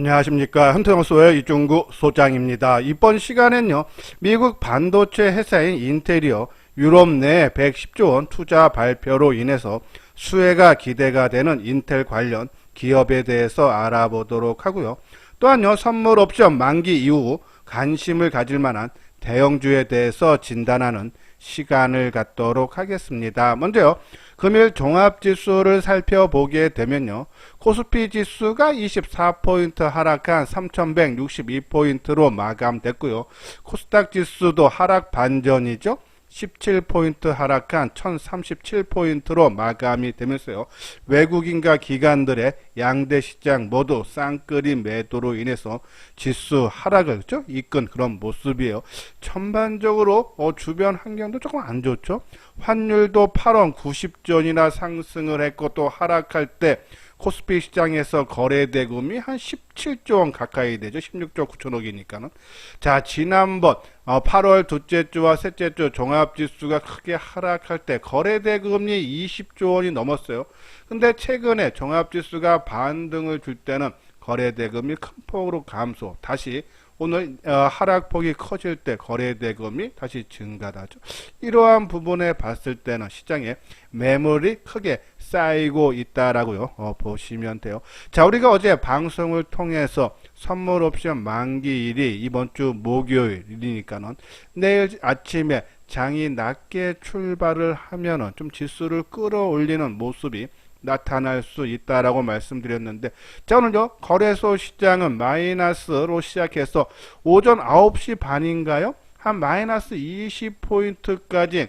안녕하십니까. 현대건설의 이중구 소장입니다. 이번 시간엔요, 미국 반도체 회사인 인텔이요, 유럽 내 110조 원 투자 발표로 인해서 수혜가 기대가 되는 인텔 관련 기업에 대해서 알아보도록 하고요. 또한요, 선물 옵션 만기 이후 관심을 가질 만한 대형주에 대해서 진단하는 시간을 갖도록 하겠습니다. 먼저요, 금일 종합지수를 살펴보게 되면요, 코스피 지수가 24포인트 하락한 3162포인트로 마감됐고요. 코스닥 지수도 하락 반전이죠. 17포인트 하락한 1037포인트로 마감이 되면서요. 외국인과 기관들의 양대 시장 모두 쌍끌이 매도로 인해서 지수 하락을 그렇죠? 이끈 그런 모습이에요. 전반적으로 주변 환경도 조금 안 좋죠. 환율도 8원 90전이나 상승을 했고 또 하락할 때 코스피 시장에서 거래대금이 한 17조 원 가까이 되죠. 16조 9천억이니까는. 자, 지난번 8월 둘째 주와 셋째 주 종합지수가 크게 하락할 때 거래대금이 20조 원이 넘었어요. 근데 최근에 종합지수가 반등을 줄 때는 거래대금이 큰 폭으로 감소. 다시 오늘 하락폭이 커질 때 거래대금이 다시 증가하죠. 이러한 부분에 봤을 때는 시장에 매물이 크게 쌓이고 있다라고요. 보시면 돼요. 자, 우리가 어제 방송을 통해서 선물 옵션 만기일이 이번 주 목요일이니까는 내일 아침에 장이 낮게 출발을 하면은 좀 지수를 끌어올리는 모습이 나타날 수 있다라고 말씀드렸는데, 자, 오늘요 거래소 시장은 마이너스로 시작해서 오전 9시 반인가요? 한 마이너스 20포인트까지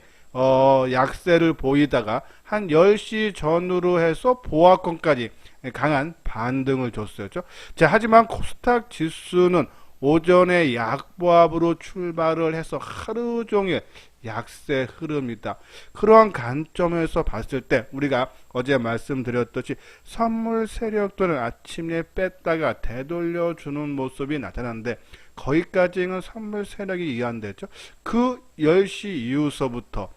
약세를 보이다가 한 10시 전후로 해서 보합권까지 강한 반등을 줬어요. 자, 하지만 코스닥 지수는 오전에 약보합으로 출발을 해서 하루 종일 약세 흐름이다. 그러한 관점에서 봤을 때 우리가 어제 말씀드렸듯이 선물 세력들은 아침에 뺐다가 되돌려주는 모습이 나타났는데 거기까지는 선물 세력이 이해안되죠. 그 10시 이후서부터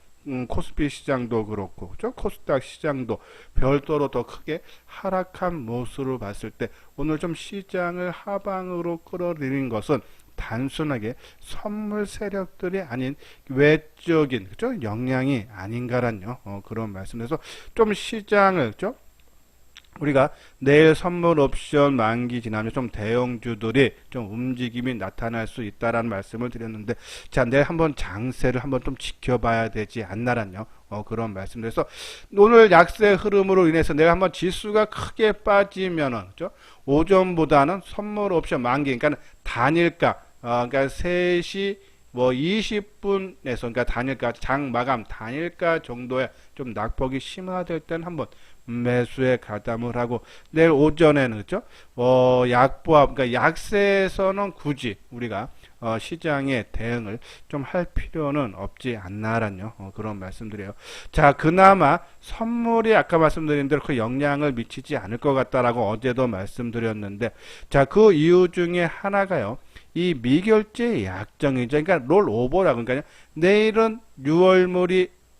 코스피 시장도 그렇고 그렇죠? 코스닥 시장도 별도로 더 크게 하락한 모습을 봤을 때 오늘 좀 시장을 하방으로 끌어들인 것은 단순하게 선물 세력들이 아닌 외적인 그죠? 영향이 아닌가란요. 그런 말씀에서 좀 시장을 그죠? 우리가 내일 선물 옵션 만기 지나면 좀 대형주들이 좀 움직임이 나타날 수 있다라는 말씀을 드렸는데, 자, 내일 한번 장세를 한번 좀 지켜봐야 되지 않나란요. 그런 말씀드려서 오늘 약세 흐름으로 인해서 내가 한번 지수가 크게 빠지면은 그죠? 오전보다는 선물 옵션 만기, 그러니까 단일가, 그러니까 3시 뭐 20분에서 그러니까 단일가 장 마감 단일가 정도의 좀 낙폭이 심화될 때는 한번 매수에 가담을 하고 내일 오전에는 그죠? 약보합 그러니까 약세에서는 굳이 우리가 시장의 대응을 좀 할 필요는 없지 않나란요. 그런 말씀드려요. 자, 그나마 선물이 아까 말씀드린 대로 그 영향을 미치지 않을 것 같다라고 어제도 말씀드렸는데, 자, 그 이유 중에 하나가요. 이 미결제 약정이죠. 그러니까 롤오버라고. 그러니까 내일은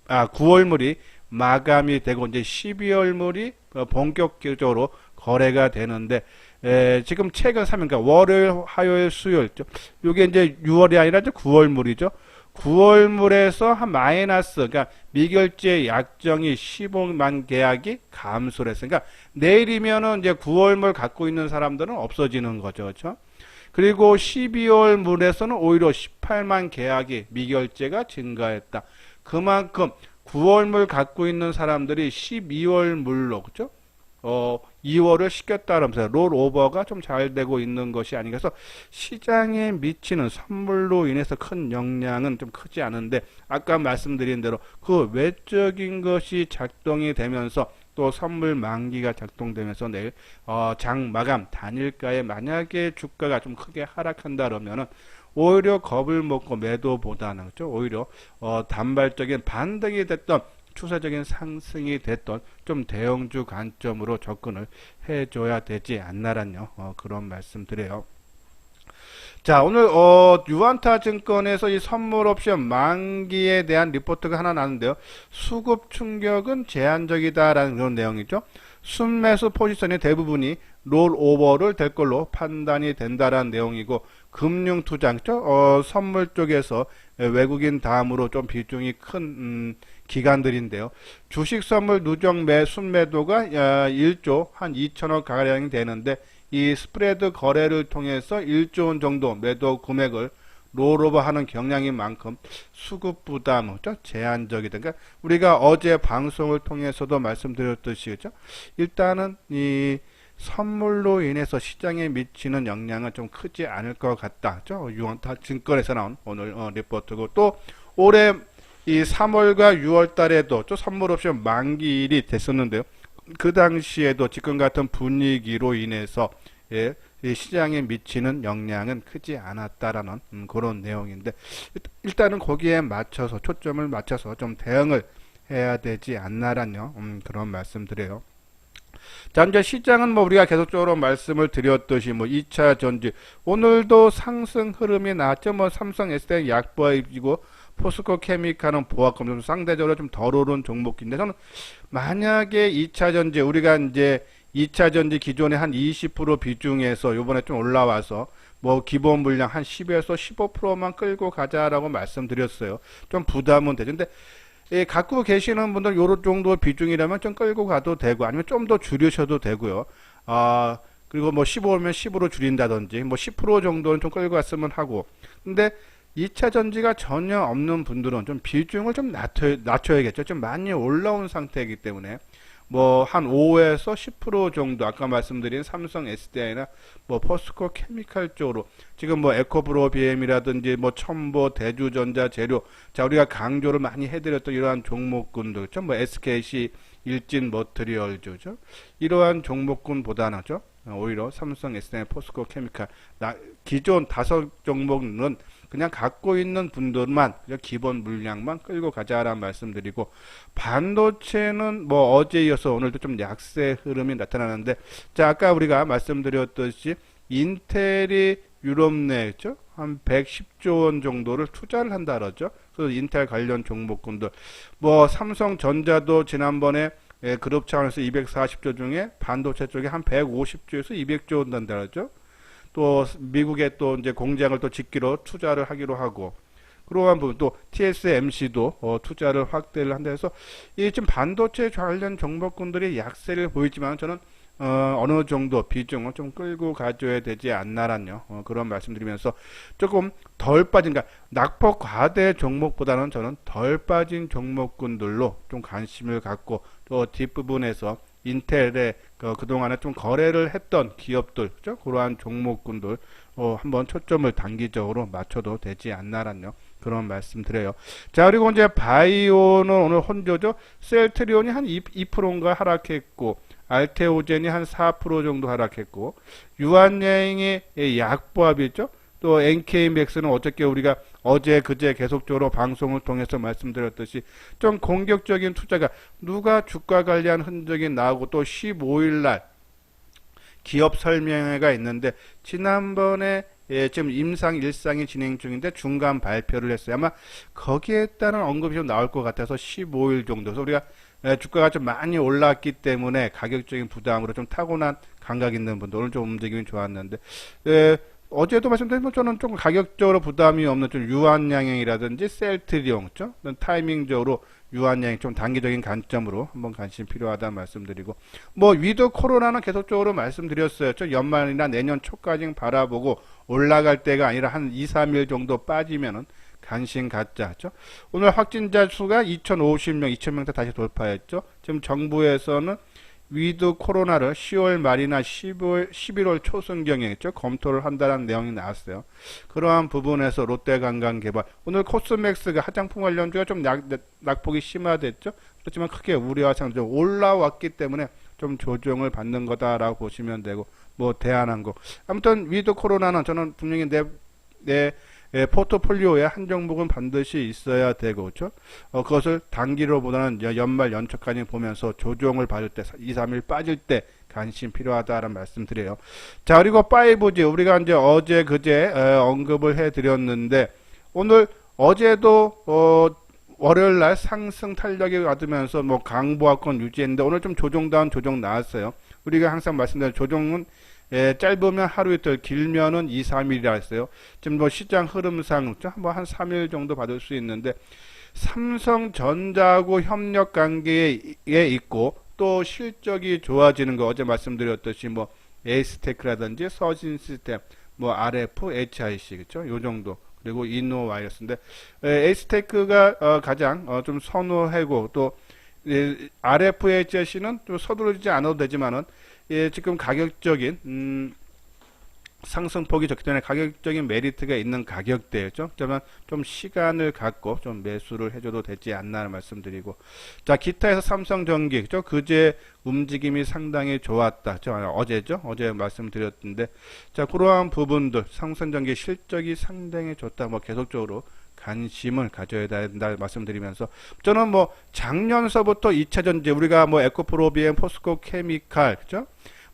9월물이 마감이 되고 이제 12월물이 본격적으로 거래가 되는데, 지금 최근 3일, 그러니까 월요일, 화요일, 수요일, 이게 이제 6월이 아니라 이제 9월물이죠. 9월물에서 한 마이너스, 그러니까 미결제 약정이 15만 계약이 감소를 했어요. 그러니까 내일이면은 이제 9월물 갖고 있는 사람들은 없어지는 거죠. 그렇죠? 그리고 12월 물에서는 오히려 18만 계약이 미결제가 증가했다. 그만큼 9월물 갖고 있는 사람들이 12월 물로 그죠? 2월을 시켰다면서요. 롤오버가 좀 잘 되고 있는 것이 아닌가 해서 시장에 미치는 선물로 인해서 큰 영향은 좀 크지 않은데, 아까 말씀드린 대로 그 외적인 것이 작동이 되면서 또 선물 만기가 작동되면서 내일 장 마감 단일가에 만약에 주가가 좀 크게 하락한다 그러면은 오히려 겁을 먹고 매도보다는 그렇죠? 오히려 단발적인 반등이 됐던 추세적인 상승이 됐던 좀 대형주 관점으로 접근을 해줘야 되지 않나란요. 그런 말씀 드려요. 자, 오늘 유안타 증권에서 이 선물 옵션 만기에 대한 리포트가 하나 나는데요. 수급 충격은 제한적이다라는 그런 내용이죠. 순매수 포지션의 대부분이 롤오버를 될 걸로 판단이 된다라는 내용이고, 금융투자죠. 선물 쪽에서 외국인 다음으로 좀 비중이 큰 기관들인데요. 주식 선물 누적 순매도가 1조 한 2천억 가량이 되는데, 이 스프레드 거래를 통해서 1조 원 정도 매도 금액을 롤오버하는 경향인 만큼 수급 부담은 제한적이다. 그러니까 우리가 어제 방송을 통해서도 말씀드렸듯이 그죠? 일단은 이 선물로 인해서 시장에 미치는 영향은 좀 크지 않을 것 같다. 유안타 증권에서 나온 오늘 리포트고, 또 올해 이 3월과 6월 달에도 선물 옵션 만기일이 됐었는데요. 그 당시에도 지금 같은 분위기로 인해서 이 시장에 미치는 영향은 크지 않았다라는 그런 내용인데, 일단은 거기에 맞춰서 초점을 맞춰서 좀 대응을 해야 되지 않나라는 그런 말씀드려요. 자, 이제 시장은 뭐 우리가 계속적으로 말씀을 드렸듯이 뭐 2차 전지 오늘도 상승 흐름이 나왔죠. 뭐 삼성 SDI 약보합이고 포스코 케미칼은 보합금 좀 상대적으로 좀 덜 오른 종목인데, 저는 만약에 2차 전지 우리가 이제 2차 전지 기존에 한 20% 비중에서 요번에 좀 올라와서 뭐 기본 물량 한 10에서 15%만 끌고 가자라고 말씀드렸어요. 좀 부담은 되죠. 근데 갖고 계시는 분들 요런 정도 비중이라면 좀 끌고 가도 되고, 아니면 좀 더 줄이셔도 되고요. 그리고 뭐 15면 10으로 줄인다든지 뭐 10% 정도는 좀 끌고 갔으면 하고. 근데 2차 전지가 전혀 없는 분들은 좀 비중을 좀 낮춰야겠죠. 좀 많이 올라온 상태이기 때문에 뭐 한 5에서 10% 정도, 아까 말씀드린 삼성 SDI나 뭐 포스코 케미칼 쪽으로 지금 뭐 에코브로 BM이라든지 뭐 첨보, 대주전자 재료, 자 우리가 강조를 많이 해드렸던 이러한 종목군들, 그렇죠? 뭐 SKC, 일진 머트리얼즈죠. 이러한 종목군보다는 오히려 삼성 SDI, 포스코 케미칼 기존 5종목은 그냥 갖고 있는 분들만 기본 물량만 끌고 가자라는 말씀드리고, 반도체는 뭐 어제 이어서 오늘도 좀 약세 흐름이 나타나는데, 자 아까 우리가 말씀드렸듯이 인텔이 유럽 내에 한 110조 원 정도를 투자를 한다 그러죠. 그래서 인텔 관련 종목군들, 뭐 삼성전자도 지난번에 그룹 차원에서 240조 중에 반도체 쪽에 한 150조에서 200조 원 단다 그러죠. 또 미국에 또 이제 공장을 또 짓기로 투자를 하기로 하고, 그러한 부분 또 TSMC도 투자를 확대를 한다 해서 이 지금 반도체 관련 종목군들이 약세를 보이지만, 저는 어느 정도 비중을 좀 끌고 가줘야 되지 않나란요. 그런 말씀드리면서 조금 덜 빠진, 그러니까 낙폭 과대 종목보다는 저는 덜 빠진 종목군들로 좀 관심을 갖고, 또 뒷부분에서 인텔에 그동안에 좀 거래를 했던 기업들, 그죠? 그러한 종목군들 한번 초점을 단기적으로 맞춰도 되지 않나란요. 그런 말씀 드려요. 자, 그리고 이제 바이오는 오늘 혼조죠. 셀트리온이 한 2%인가 하락했고, 알테오젠이 한 4% 정도 하락했고, 유한양행이 약보합이죠. 또 NK맥스는 어저께 우리가 어제 그제 계속적으로 방송을 통해서 말씀드렸듯이 좀 공격적인 투자가, 누가 주가 관리한 흔적이 나오고, 또 15일날 기업 설명회가 있는데, 지난번에 지금 임상 1상이 진행 중인데 중간 발표를 했어요. 아마 거기에 따른 언급이 좀 나올 것 같아서 15일 정도. 그래서 우리가 주가가 좀 많이 올랐기 때문에 가격적인 부담으로 좀 타고난 감각 있는 분들 오늘 좀 움직임이 좋았는데, 어제도 말씀드린 저는 좀 가격적으로 부담이 없는 좀 유한양행이라든지 셀트리온, 타이밍적으로 유한양행 좀 단기적인 관점으로 한번 관심 필요하다는 말씀드리고, 뭐 위드 코로나는 계속적으로 말씀드렸어요. 연말이나 내년 초까지 바라보고 올라갈 때가 아니라 한 2, 3일 정도 빠지면은 관심 갖자죠. 오늘 확진자 수가 2,050명, 2,000명대 다시 돌파했죠. 지금 정부에서는 위드 코로나를 10월 말이나 11월 초순경에 검토를 한다는 내용이 나왔어요. 그러한 부분에서 롯데관광개발, 오늘 코스맥스가 화장품 관련주가 좀 낙폭이 심화됐죠. 그렇지만 크게 우려하상 좀 올라왔기 때문에 좀 조정을 받는 거다라고 보시면 되고, 뭐 대한항공, 아무튼 위드 코로나는 저는 분명히 내 포트폴리오에 한 종목은 반드시 있어야 되고, 그렇죠? 그것을 단기로보다는 연말 연초까지 보면서 조정을 받을 때 2, 3일 빠질 때 관심 필요하다라는 말씀 드려요. 자, 그리고 5G 우리가 이제 어제 그제 언급을 해 드렸는데 오늘 어제도 월요일 날 상승 탄력이 받으면서 뭐 강보합권 유지했는데 오늘 좀 조정다운 조정 나왔어요. 우리가 항상 말씀드린 조정은 짧으면 하루 이틀, 길면은 2, 3일이라 했어요. 지금 뭐 시장 흐름상 뭐 한 3일 정도 받을 수 있는데 삼성전자하고 협력 관계에 있고 또 실적이 좋아지는 거 어제 말씀드렸듯이 뭐 에이스테크라든지 서진 시스템, 뭐 RF, HIC 그렇죠? 요 정도. 그리고 이노와이어스인데 에이스테크가 가장 좀 선호하고 또 RFHC는 좀 서두르지 않아도 되지만은 지금 가격적인 상승폭이 적기 때문에 가격적인 메리트가 있는 가격대였죠. 그러면 좀 시간을 갖고 좀 매수를 해줘도 되지 않나 하는 말씀드리고, 자 기타에서 삼성전기 그죠? 그제 움직임이 상당히 좋았다. 어제죠? 어제 말씀드렸는데, 자 그러한 부분들 삼성전기 실적이 상당히 좋다. 뭐 계속적으로 관심을 가져야 된다 말씀드리면서, 저는 뭐 작년서부터 2차전지 우리가 뭐 에코프로비엠, 포스코 케미칼 그죠?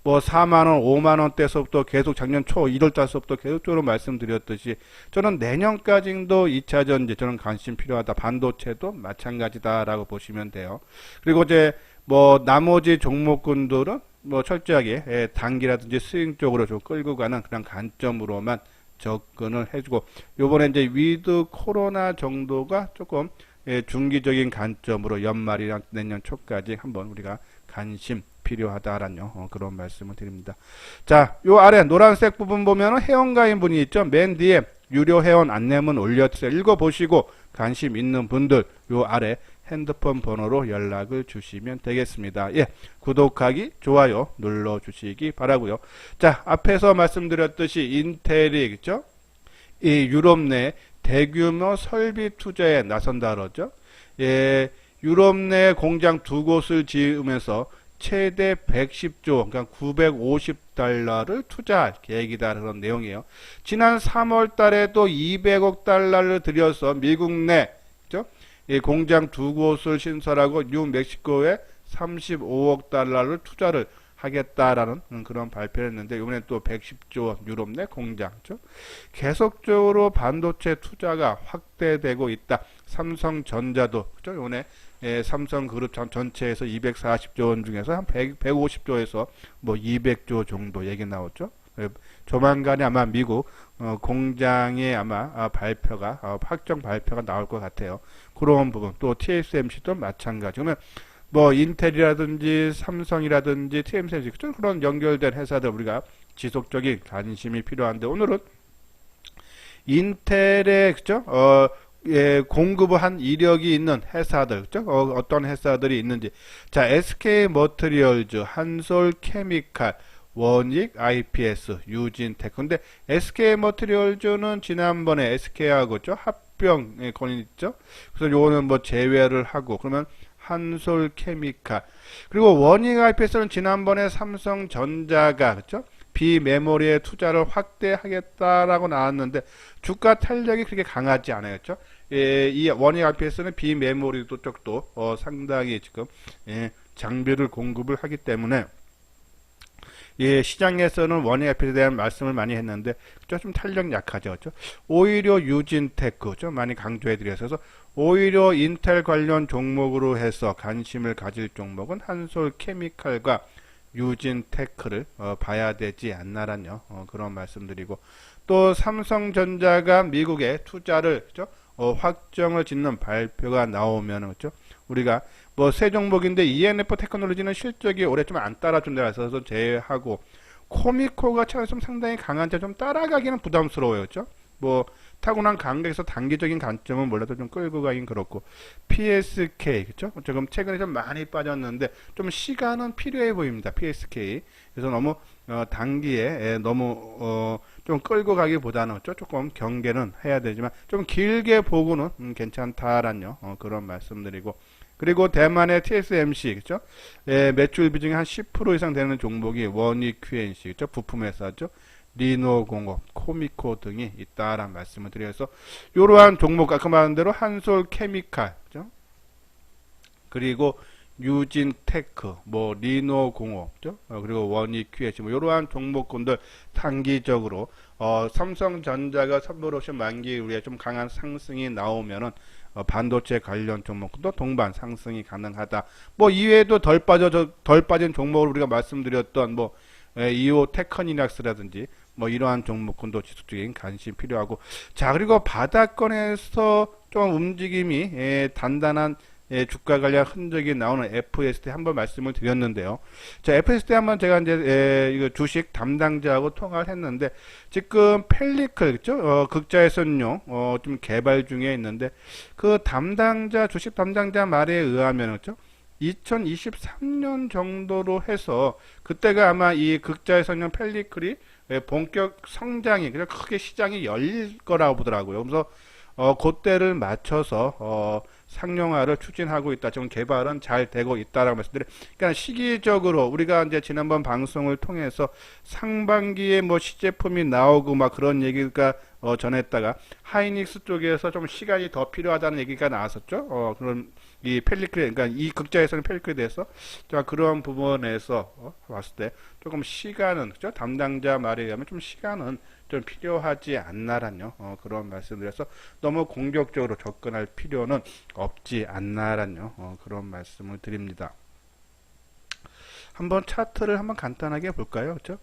뭐 4만원, 5만원대서부터 계속 작년 초 1월달서부터 계속적으로 말씀드렸듯이 저는 내년까지도 2차전지 저는 관심 필요하다. 반도체도 마찬가지다라고 보시면 돼요. 그리고 이제 뭐 나머지 종목군들은 뭐 철저하게 단기라든지 스윙 쪽으로 좀 끌고 가는 그런 관점으로만 접근을 해주고, 요번에 이제 위드 코로나 정도가 조금 중기적인 관점으로 연말이랑 내년 초까지 한번 우리가 관심 필요하다라는 그런 말씀을 드립니다. 자, 요 아래 노란색 부분 보면은 회원가인 분이 있죠. 맨 뒤에 유료 회원 안내문 올려주세요. 읽어보시고 관심 있는 분들 요 아래 핸드폰 번호로 연락을 주시면 되겠습니다. 예, 구독하기, 좋아요 눌러주시기 바라고요. 자, 앞에서 말씀드렸듯이 인텔이 그죠? 이 유럽 내 대규모 설비 투자에 나선다 그러죠. 예, 유럽 내 공장 2곳을 지으면서 최대 110조, 그러니까 950달러를 투자할 계획이다 그런 내용이에요. 지난 3월 달에도 200억 달러를 들여서 미국 내 그죠? 이 공장 2곳을 신설하고 뉴멕시코에 35억 달러를 투자를 하겠다라는 그런 발표를 했는데, 이번에 또 110조 유럽 내 공장 그죠? 계속적으로 반도체 투자가 확대되고 있다. 삼성전자도 그죠? 이번에 삼성그룹 전체에서 240조 원 중에서 한 150조에서 뭐 200조 정도 얘기 나오죠. 조만간에 아마 미국 공장의 아마 발표가 확정 발표가 나올 것 같아요. 그런 부분 또 TSMC도 마찬가지. 그러면 뭐 인텔이라든지 삼성이라든지 TSMC 그죠? 그런 연결된 회사들 우리가 지속적인 관심이 필요한데, 오늘은 인텔의 그죠? 공급을 한 이력이 있는 회사들, 그죠? 어떤 회사들이 있는지. 자, SK 머티리얼즈, 한솔 케미칼, 원익 IPS, 유진테크. 근데 SK 머티리얼즈는 지난번에 SK하고 합병의 권이 있죠? 그래서 요거는 뭐 제외를 하고, 그러면 한솔 케미칼. 그리고 원익 IPS는 지난번에 삼성전자가, 그죠? 비메모리에 투자를 확대하겠다라고 나왔는데 주가 탄력이 그렇게 강하지 않아요. 그렇죠? 이 원익 IPS는 비메모리 쪽도 상당히 지금 장비를 공급을 하기 때문에 시장에서는 원익 IPS에 대한 말씀을 많이 했는데 좀 탄력 약하죠. 그렇죠? 오히려 유진테크 좀 많이 강조해 드려서 오히려 인텔 관련 종목으로 해서 관심을 가질 종목은 한솔 케미칼과 유진테크를 봐야 되지 않나라는 그런 말씀드리고, 또 삼성전자가 미국에 투자를 그죠? 확정을 짓는 발표가 나오면 그죠? 우리가 뭐 새 종목인데 ENF 테크놀로지는 실적이 올해 좀 안 따라준다 해서 제외하고, 코미코가 좀 상당히 강한데 좀 따라가기는 부담스러워요. 그죠? 뭐 타고난 감각에서 단기적인 관점은 몰라도 좀 끌고 가긴 그렇고, PSK 그죠? 지금 최근에 좀 많이 빠졌는데 좀 시간은 필요해 보입니다. PSK. 그래서 너무 단기에 너무 좀 끌고 가기보다는 조금 경계는 해야 되지만 좀 길게 보고는 괜찮다라는 그런 말씀드리고, 그리고 대만의 TSMC 그죠? 매출 비중이 한 10% 이상 되는 종목이 원익 QNC 그죠? 부품 회사죠. 리노공업, 코미코 등이 있다라는 말씀을 드려서 이러한 종목 아까 말한 대로 한솔 케미칼 그죠? 그리고 유진테크, 뭐 리노공업, 그죠? 그리고 원익QH, 뭐 이러한 종목군들 단기적으로 삼성전자가 선물 옵션 만기 우리에 좀 강한 상승이 나오면은 반도체 관련 종목도 동반 상승이 가능하다. 뭐 이외에도 덜 빠진 종목을 우리가 말씀드렸던 뭐 이오 테크니락스라든지 뭐 이러한 종목군도 지속적인 관심 필요하고. 자, 그리고 바닥권에서 좀 움직임이 단단한 주가 관련 흔적이 나오는 FST 한번 말씀을 드렸는데요. 자, FST 한번 제가 이제 이거 주식 담당자하고 통화를 했는데 지금 펠리클 그죠? 극자회선용 좀 개발 중에 있는데 그 주식 담당자 말에 의하면 그죠? 2023년 정도로 해서 그때가 아마 이 극자회선용 펠리클이 본격 성장이 그냥 크게 시장이 열릴 거라고 보더라고요. 그래서 그때를 맞춰서 상용화를 추진하고 있다. 지금 개발은 잘 되고 있다라고 말씀드려요. 그러니까 시기적으로 우리가 이제 지난번 방송을 통해서 상반기에 뭐 시제품이 나오고 막 그런 얘기가 전했다가 하이닉스 쪽에서 좀 시간이 더 필요하다는 얘기가 나왔었죠. 그런 이 펠리클, 그러니까 이 극자에서는 펠리클에 대해서 자 그런 부분에서 봤을 때 조금 시간은 그죠? 담당자 말에 의하면 좀 시간은 좀 필요하지 않나라뇨. 그런 말씀드려서 너무 공격적으로 접근할 필요는 없지 않나라뇨. 그런 말씀을 드립니다. 한번 차트를 한번 간단하게 볼까요? 그렇죠?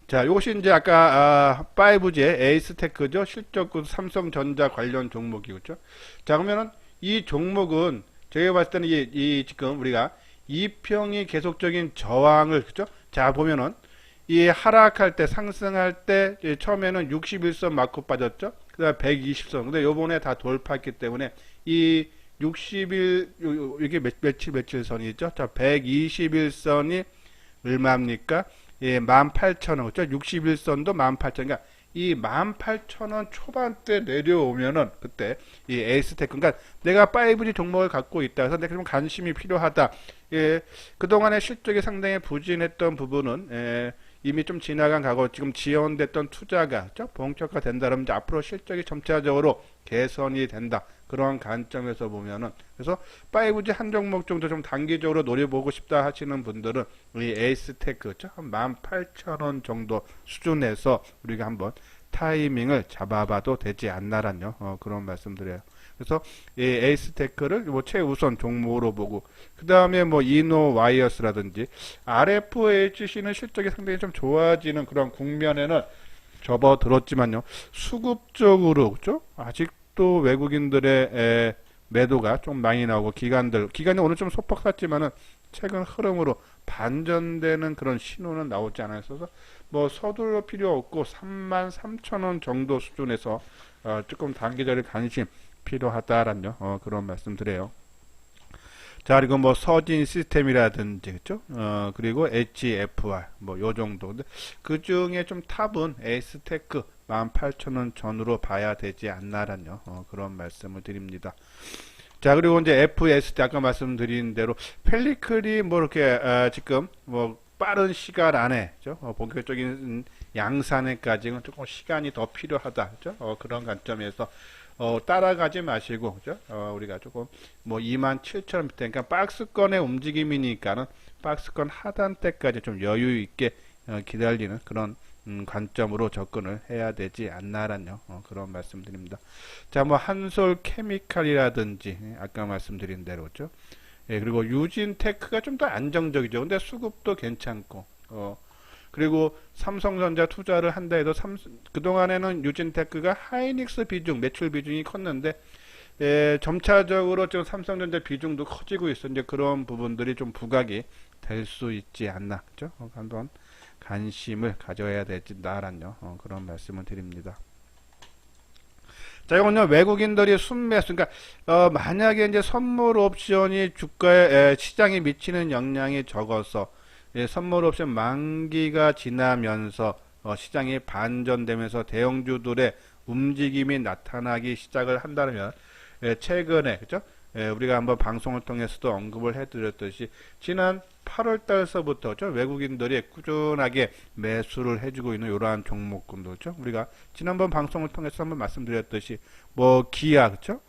자, 이것이 이제 아까 5G 에이스테크죠. 실적군 삼성전자 관련 종목이겠죠. 자, 그러면은 이 종목은 제가 봤을 때는 이 지금 우리가 이평이 계속적인 저항을 그죠? 자, 보면은 이 하락할 때 상승할 때 처음에는 61선 맞고 빠졌죠. 그다음 120선. 근데 요번에 다 돌파했기 때문에 이 60일 이게 며칠 선이 있죠. 자, 121선이 얼마입니까? 예, 18,000원. 그렇죠? 61선도 18,000원. 그러니까 이 18,000원 초반대 내려오면은 그때 이 에이스테크 그러니까 내가 5G 종목을 갖고 있다 해서 내가 좀 관심이 필요하다. 예, 그동안에 실적이 상당히 부진했던 부분은 이미 좀 지나간 과거 지금 지연됐던 투자가 본격화된다면 이제 앞으로 실적이 점차적으로 개선이 된다. 그런 관점에서 보면은 그래서 5G 한 종목 정도 좀 단기적으로 노려보고 싶다 하시는 분들은 이 에이스테크 그렇죠? 한 18,000원 정도 수준에서 우리가 한번 타이밍을 잡아봐도 되지 않나라뇨. 그런 말씀드려요. 그래서 이 에이스테크를 뭐 최우선 종목으로 보고 그 다음에 뭐 이노와이어스라든지 RFHC는 실적이 상당히 좀 좋아지는 그런 국면에는 접어들었지만요. 수급적으로 그죠? 아직도 외국인들의 매도가 좀 많이 나오고 기간이 오늘 좀 소폭 샀지만은 최근 흐름으로 반전되는 그런 신호는 나오지 않았어서 뭐 서둘러 필요 없고 33,000원 정도 수준에서 조금 단기적인 관심 필요하다라는 그런 말씀드려요. 자, 그리고 뭐 서진 시스템이라든지 그죠? 그리고 HFR 뭐 요 정도. 근데 그 중에 좀 탑은 에이스테크 18,000원 전후로 봐야 되지 않나라는 그런 말씀을 드립니다. 자, 그리고 이제 FST 아까 말씀드린 대로 펠리클이 뭐 이렇게 지금 뭐 빠른 시간 안에 그죠? 본격적인 양산에까지는 조금 시간이 더 필요하다. 그죠? 그런 관점에서 따라가지 마시고 그죠? 우리가 조금 뭐 27,000원 밑에 그러니까 박스권의 움직임이니까는 박스권 하단대까지 좀 여유 있게 기다리는 그런 관점으로 접근을 해야 되지 않나라는 그런 말씀드립니다. 자, 뭐 한솔 케미칼이라든지 아까 말씀드린 대로 그죠? 예, 그리고 유진테크가 좀 더 안정적이죠. 근데 수급도 괜찮고 그리고 삼성전자 투자를 한다 해도 그동안에는 유진테크가 하이닉스 비중, 매출 비중이 컸는데 점차적으로 지금 삼성전자 비중도 커지고 있어. 이제 그런 부분들이 좀 부각이 될 수 있지 않나. 그죠? 한번 관심을 가져야 되지나라는 그런 말씀을 드립니다. 자, 이건요, 외국인들이 순매수, 그러니까, 만약에 이제 선물 옵션이 주가에, 시장에 미치는 영향이 적어서, 선물 옵션 만기가 지나면서, 시장이 반전되면서 대형주들의 움직임이 나타나기 시작을 한다면, 최근에, 그죠? 우리가 한번 방송을 통해서도 언급을 해드렸듯이, 지난 8월 달서부터 외국인들이 꾸준하게 매수를 해주고 있는 이러한 종목군도죠. 우리가 지난번 방송을 통해서 한번 말씀드렸듯이 뭐 기아 그죠?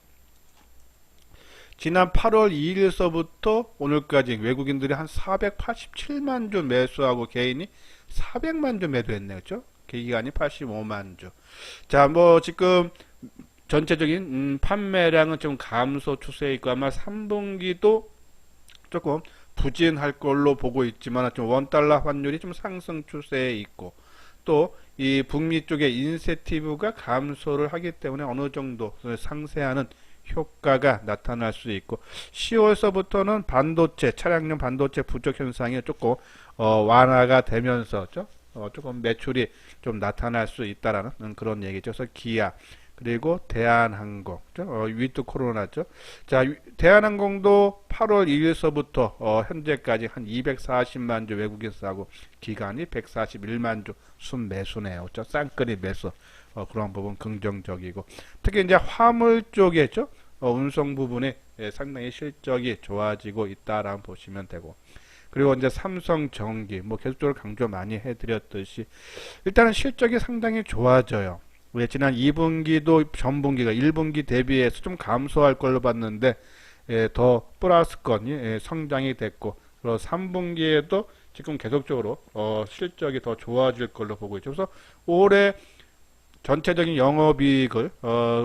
지난 8월 2일서부터 오늘까지 외국인들이 한 487만 주 매수하고 개인이 400만 주 매도했네요. 그죠? 기간이 85만 주. 자, 뭐 지금 전체적인 판매량은 좀 감소 추세에 있고 아마 3분기도 조금 부진할 걸로 보고 있지만 좀 원달러 환율이 좀 상승 추세에 있고 또 이 북미 쪽의 인센티브가 감소를 하기 때문에 어느 정도 상쇄하는 효과가 나타날 수 있고 10월서부터는 반도체 차량용 반도체 부족 현상이 조금 완화가 되면서 조금 매출이 좀 나타날 수 있다라는 그런 얘기죠. 그래서 기아 그리고 대한항공 위드 코로나죠. 자, 대한항공도 8월 2일서부터 현재까지 한 240만 주 외국인 사고 기간이 141만 주 순매수네요. 쌍끌이 매수. 그런 부분 긍정적이고 특히 이제 화물 쪽에죠. 운송 부분에 상당히 실적이 좋아지고 있다라고 보시면 되고 그리고 이제 삼성전기 뭐 계속적으로 강조 많이 해드렸듯이 일단은 실적이 상당히 좋아져요. 왜 지난 2분기도 전분기가 1분기 대비해서 좀 감소할 걸로 봤는데 더 플러스건이 성장이 됐고 그리고 3분기에도 지금 계속적으로 실적이 더 좋아질 걸로 보고 있죠. 그래서 올해 전체적인 영업이익을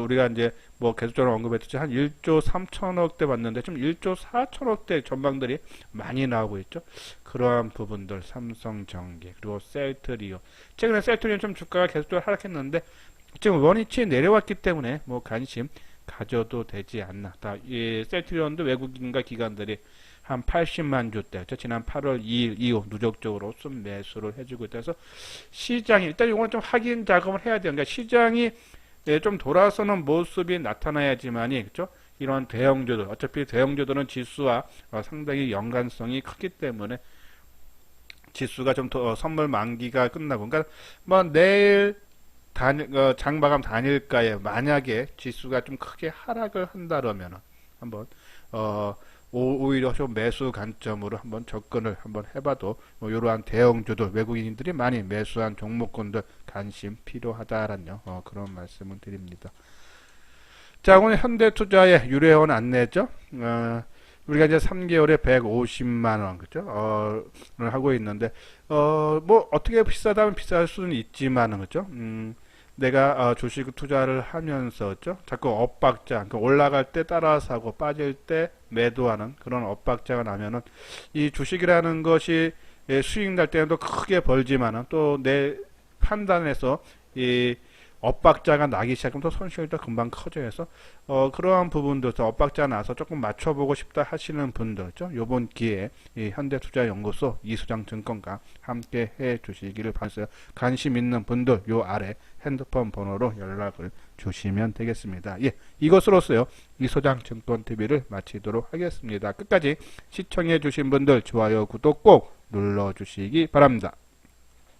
우리가 이제 뭐 계속적으로 언급했듯이 한 1조 3천억대 봤는데 지금 1조 4천억대 전망들이 많이 나오고 있죠. 그러한 부분들 삼성전기 그리고 셀트리온 최근에 셀트리온 좀 주가가 계속적으로 하락했는데 지금 원위치에 내려왔기 때문에 뭐 관심 가져도 되지 않나. 이 셀트리온도 외국인과 기관들이 한 80만 주대 지난 8월 2일 이후 누적적으로 순매수를 해주고 있다. 그래서 시장이 일단 이거는 좀 확인 작업을 해야 돼요. 그러니까 시장이 좀 돌아서는 모습이 나타나야지만이 그렇죠? 이런 대형주들 어차피 대형주들은 지수와 상당히 연관성이 크기 때문에 지수가 좀 더 선물 만기가 끝나고 그러니까 뭐 내일 장마감 단일가에 만약에 지수가 좀 크게 하락을 한다면 한번 오히려 좀 매수 관점으로 한번 접근을 한번 해봐도 뭐 이러한 대형주들 외국인들이 많이 매수한 종목군들 관심 필요하다라는 그런 말씀을 드립니다. 자, 오늘 현대투자의 유례원 안내죠. 우리가 이제 3개월에 150만원 그죠? 하고 있는데 뭐 어떻게 비싸다면 비쌀 수는 있지만은 그죠? 내가 주식 투자를 하면서 자꾸 엇박자 그러니까 올라갈 때 따라 사고 빠질 때 매도하는 그런 엇박자가 나면은 이 주식이라는 것이 수익 날 때는 또 크게 벌지만은 또 내 판단에서 이 엇박자가 나기 시작하면 또 손실이 또 금방 커져요. 해서 그러한 부분도 엇박자 나서 조금 맞춰보고 싶다 하시는 분들 요번 기회에 이 현대투자연구소 이수장 증권가 함께 해 주시기를 바라면서 관심 있는 분들 요 아래 핸드폰 번호로 연락을 주시면 되겠습니다. 예, 이것으로서요 이소장 증권TV를 마치도록 하겠습니다. 끝까지 시청해 주신 분들 좋아요 구독 꼭 눌러 주시기 바랍니다.